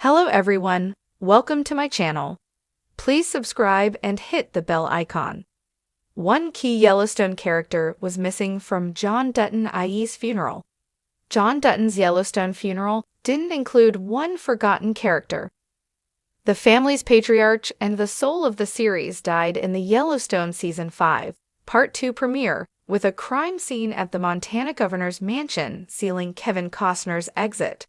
Hello everyone, welcome to my channel. Please subscribe and hit the bell icon. One key Yellowstone character was missing from John Dutton IE's funeral. John Dutton's Yellowstone funeral didn't include one forgotten character. The family's patriarch and the soul of the series died in the Yellowstone Season 5, Part 2 premiere, with a crime scene at the Montana governor's mansion sealing Kevin Costner's exit.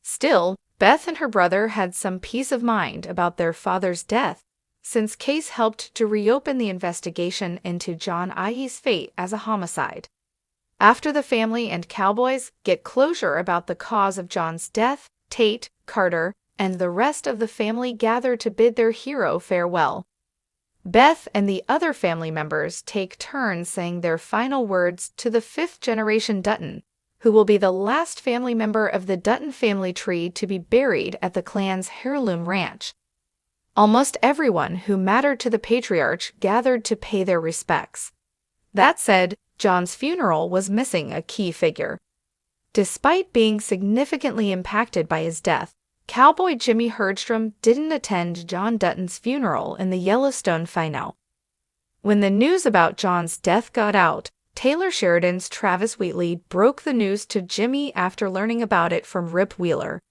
Still, Beth and her brother had some peace of mind about their father's death, since Case helped to reopen the investigation into John IE's fate as a homicide. After the family and cowboys get closure about the cause of John's death, Tate, Carter, and the rest of the family gather to bid their hero farewell. Beth and the other family members take turns saying their final words to the fifth-generation Dutton, who will be the last family member of the Dutton family tree to be buried at the clan's heirloom ranch. Almost everyone who mattered to the patriarch gathered to pay their respects. That said, John's funeral was missing a key figure. Despite being significantly impacted by his death, cowboy Jimmy Herdstrom didn't attend John Dutton's funeral in the Yellowstone finale. When the news about John's death got out, Taylor Sheridan's Travis Wheatley broke the news to Jimmy after learning about it from Rip Wheeler.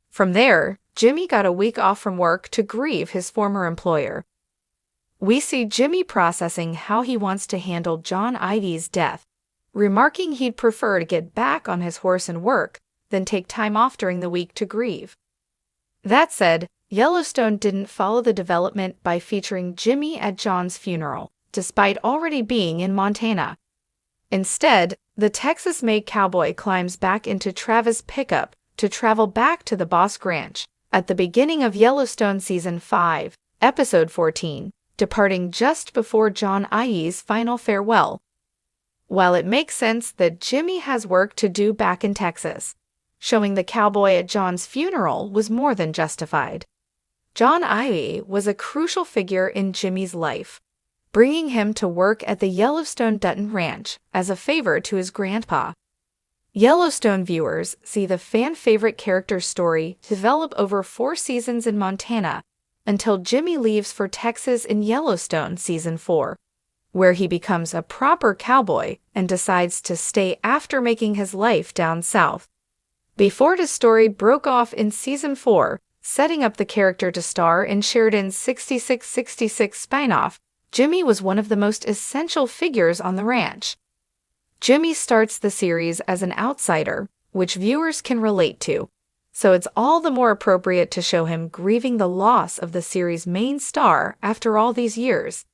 From there, Jimmy got a week off from work to grieve his former employer. We see Jimmy processing how he wants to handle John IE's death, remarking he'd prefer to get back on his horse and work than take time off during the week to grieve. That said, Yellowstone didn't follow the development by featuring Jimmy at John's funeral, despite already being in Montana. Instead, the Texas-made cowboy climbs back into Travis' pickup to travel back to the Bosque Ranch at the beginning of Yellowstone Season 5, Episode 14, departing just before John IE's final farewell. While it makes sense that Jimmy has work to do back in Texas, showing the cowboy at John's funeral was more than justified. John IE was a crucial figure in Jimmy's life, bringing him to work at the Yellowstone Dutton Ranch as a favor to his grandpa. Yellowstone viewers see the fan-favorite character's story develop over 4 seasons in Montana until Jimmy leaves for Texas in Yellowstone Season 4, where he becomes a proper cowboy and decides to stay after making his life down south. Before the story broke off in Season 4, setting up the character to star in Sheridan's 6666 spin-off, Jimmy was one of the most essential figures on the ranch. Jimmy starts the series as an outsider, which viewers can relate to, so it's all the more appropriate to show him grieving the loss of the series' main star after all these years.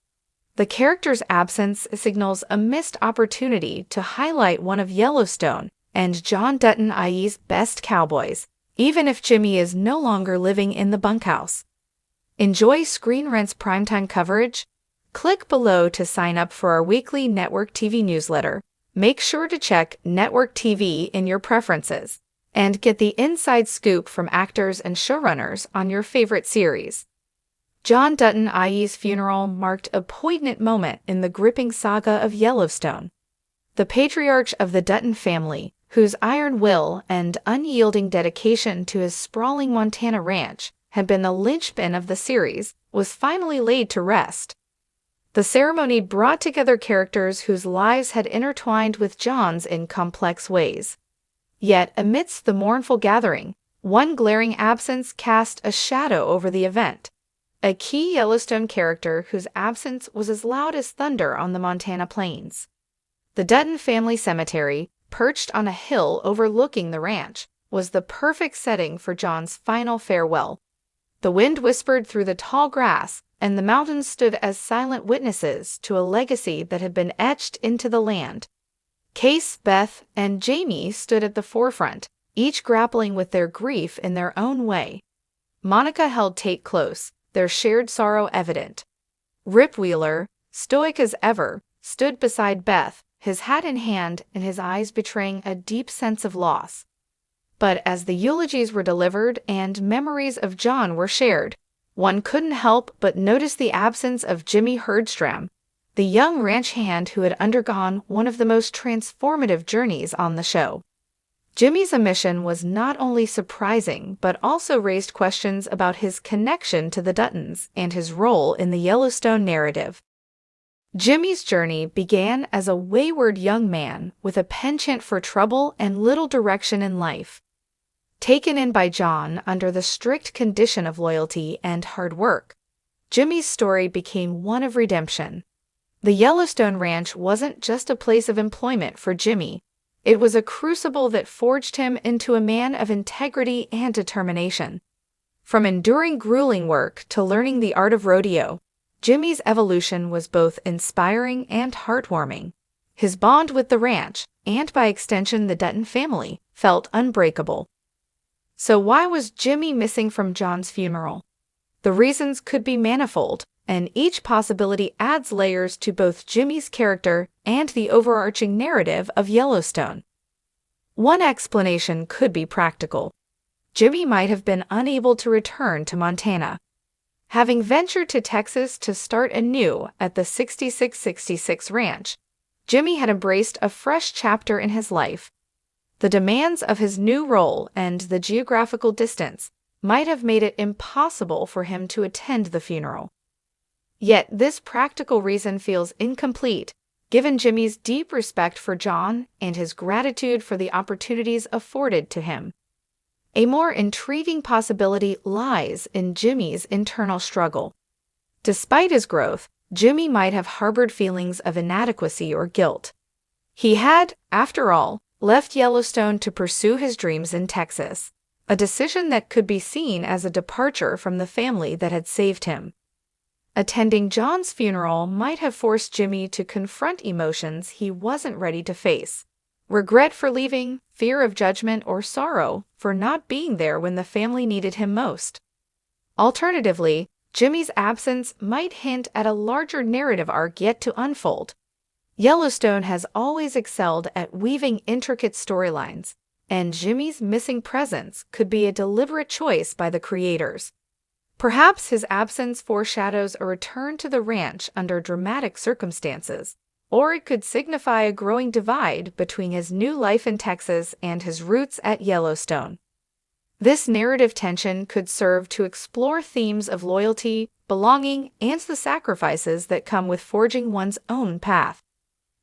The character's absence signals a missed opportunity to highlight one of Yellowstone and John Dutton IE's best cowboys, even if Jimmy is no longer living in the bunkhouse. Enjoy Screen Rant's primetime coverage? Click below to sign up for our weekly Network TV newsletter. Make sure to check Network TV in your preferences and get the inside scoop from actors and showrunners on your favorite series. John Dutton IE's funeral marked a poignant moment in the gripping saga of Yellowstone. The patriarch of the Dutton family, whose iron will and unyielding dedication to his sprawling Montana ranch had been the linchpin of the series, was finally laid to rest. The ceremony brought together characters whose lives had intertwined with John's in complex ways. Yet, amidst the mournful gathering, one glaring absence cast a shadow over the event. A key Yellowstone character whose absence was as loud as thunder on the Montana plains. The Dutton family cemetery, perched on a hill overlooking the ranch, was the perfect setting for John's final farewell. The wind whispered through the tall grass, and the mountains stood as silent witnesses to a legacy that had been etched into the land. Case, Beth, and Jamie stood at the forefront, each grappling with their grief in their own way. Monica held Tate close, their shared sorrow evident. Rip Wheeler, stoic as ever, stood beside Beth, his hat in hand and his eyes betraying a deep sense of loss. But as the eulogies were delivered and memories of John were shared, one couldn't help but notice the absence of Jimmy Herdstrom, the young ranch hand who had undergone one of the most transformative journeys on the show. Jimmy's omission was not only surprising but also raised questions about his connection to the Duttons and his role in the Yellowstone narrative. Jimmy's journey began as a wayward young man with a penchant for trouble and little direction in life. Taken in by John under the strict condition of loyalty and hard work, Jimmy's story became one of redemption. The Yellowstone Ranch wasn't just a place of employment for Jimmy. It was a crucible that forged him into a man of integrity and determination. From enduring grueling work to learning the art of rodeo, Jimmy's evolution was both inspiring and heartwarming. His bond with the ranch, and by extension the Dutton family, felt unbreakable. So why was Jimmy missing from John's funeral? The reasons could be manifold, and each possibility adds layers to both Jimmy's character and the overarching narrative of Yellowstone. One explanation could be practical. Jimmy might have been unable to return to Montana. Having ventured to Texas to start anew at the 6666 Ranch, Jimmy had embraced a fresh chapter in his life. The demands of his new role and the geographical distance might have made it impossible for him to attend the funeral. Yet this practical reason feels incomplete, given Jimmy's deep respect for John and his gratitude for the opportunities afforded to him. A more intriguing possibility lies in Jimmy's internal struggle. Despite his growth, Jimmy might have harbored feelings of inadequacy or guilt. He had, after all, left Yellowstone to pursue his dreams in Texas, a decision that could be seen as a departure from the family that had saved him. Attending John's funeral might have forced Jimmy to confront emotions he wasn't ready to face. Regret for leaving, fear of judgment, or sorrow for not being there when the family needed him most. Alternatively, Jimmy's absence might hint at a larger narrative arc yet to unfold. Yellowstone has always excelled at weaving intricate storylines, and Jimmy's missing presence could be a deliberate choice by the creators. Perhaps his absence foreshadows a return to the ranch under dramatic circumstances, or it could signify a growing divide between his new life in Texas and his roots at Yellowstone. This narrative tension could serve to explore themes of loyalty, belonging, and the sacrifices that come with forging one's own path.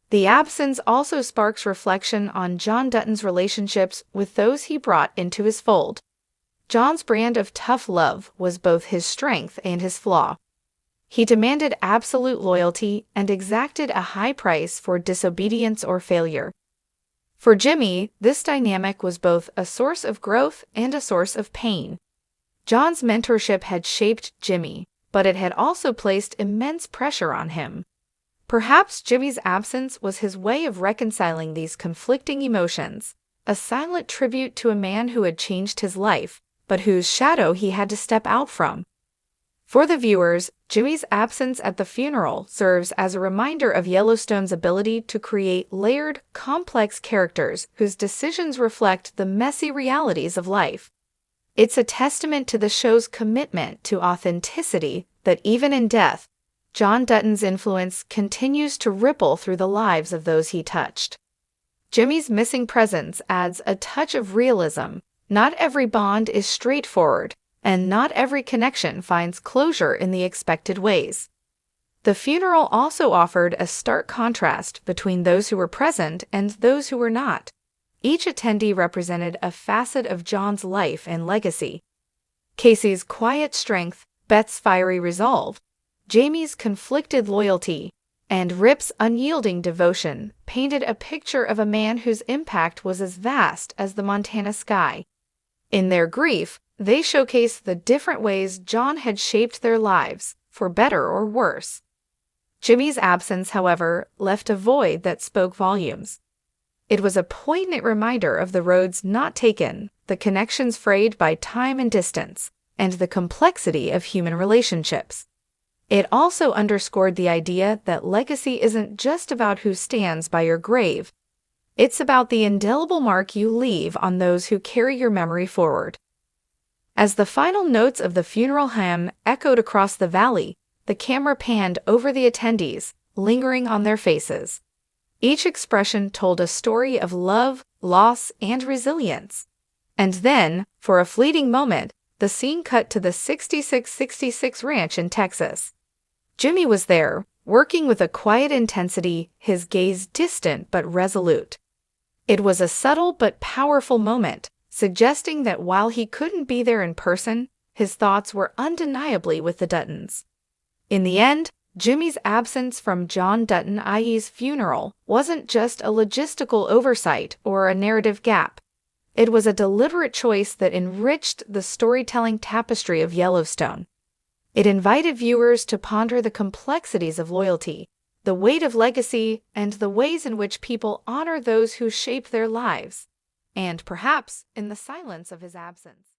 The absence also sparks reflection on John Dutton's relationships with those he brought into his fold. John's brand of tough love was both his strength and his flaw. He demanded absolute loyalty and exacted a high price for disobedience or failure. For Jimmy, this dynamic was both a source of growth and a source of pain. John's mentorship had shaped Jimmy, but it had also placed immense pressure on him. Perhaps Jimmy's absence was his way of reconciling these conflicting emotions, a silent tribute to a man who had changed his life, but whose shadow he had to step out from. For the viewers, Jimmy's absence at the funeral serves as a reminder of Yellowstone's ability to create layered, complex characters whose decisions reflect the messy realities of life. It's a testament to the show's commitment to authenticity that even in death, John Dutton's influence continues to ripple through the lives of those he touched. Jimmy's missing presence adds a touch of realism. Not every bond is straightforward, and not every connection finds closure in the expected ways. The funeral also offered a stark contrast between those who were present and those who were not. Each attendee represented a facet of John's life and legacy. Casey's quiet strength, Beth's fiery resolve, Jamie's conflicted loyalty, and Rip's unyielding devotion painted a picture of a man whose impact was as vast as the Montana sky. In their grief, they showcased the different ways John had shaped their lives, for better or worse. Jimmy's absence, however, left a void that spoke volumes. It was a poignant reminder of the roads not taken, the connections frayed by time and distance, and the complexity of human relationships. It also underscored the idea that legacy isn't just about who stands by your grave. It's about the indelible mark you leave on those who carry your memory forward. As the final notes of the funeral hymn echoed across the valley, the camera panned over the attendees, lingering on their faces. Each expression told a story of love, loss, and resilience. And then, for a fleeting moment, the scene cut to the 6666 ranch in Texas. Jimmy was there, working with a quiet intensity, his gaze distant but resolute. It was a subtle but powerful moment, suggesting that while he couldn't be there in person, his thoughts were undeniably with the Duttons. In the end, Jimmy's absence from John Dutton IE's funeral wasn't just a logistical oversight or a narrative gap. It was a deliberate choice that enriched the storytelling tapestry of Yellowstone. It invited viewers to ponder the complexities of loyalty, the weight of legacy, and the ways in which people honor those who shape their lives, and perhaps in the silence of his absence.